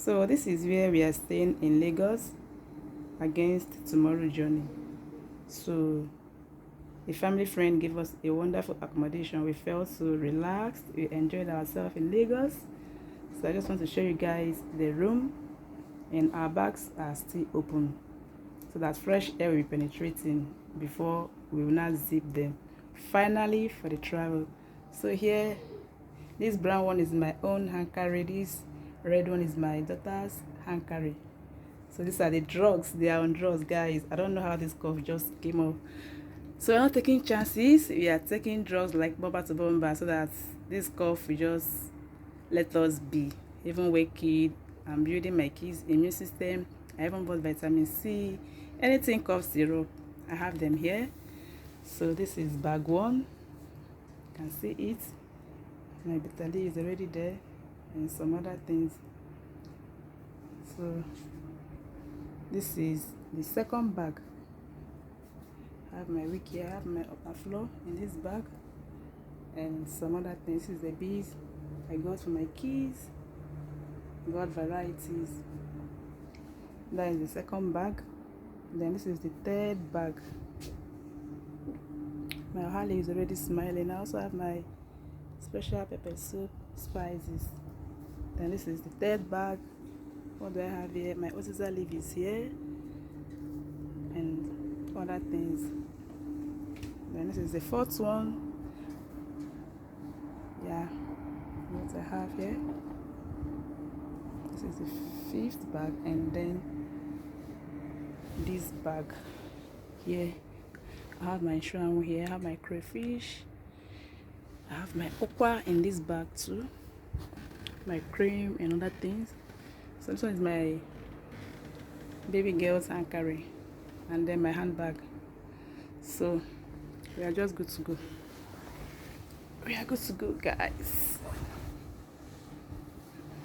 So this is where we are staying in Lagos against tomorrow journey. So a family friend gave us a wonderful accommodation. We felt so relaxed. We enjoyed ourselves in Lagos. So I just want to show you guys the room, and our bags are still open so that fresh air will be penetrating before we will not zip them. Finally for the travel. So here, this brown one is my own hand carry. This red one is my daughter's hand carry. So these are the drugs. They are on drugs, guys. I don't know how this cough just came up. So we're not taking chances. We are taking drugs like bumper to bumper so that this cough will just let us be. Even with kid, I'm building my kids' immune system. I even bought vitamin C. Anything cough syrup, I have them here. So this is bag one. You can see it. My bitter leaf is already there, and some other things. So this is the second bag. I have my wiki, I have my upper floor in this bag, and some other things. This is the bees I got for my kids. Got varieties. That is the second bag. Then this is the third bag. My Harley is already smiling. I also have my special pepper soup spices. Then this is the third bag. What do I have here? My oziza leaf is here, and other things. Then this is the fourth one. Yeah, what I have here. This is the fifth bag, and then this bag here. I have my shrimp here. I have my crayfish. I have my okwa in this bag too. My cream and other things. So this one is my baby girl's hand carry, and then my handbag. So we are just good to go. We are good to go, guys.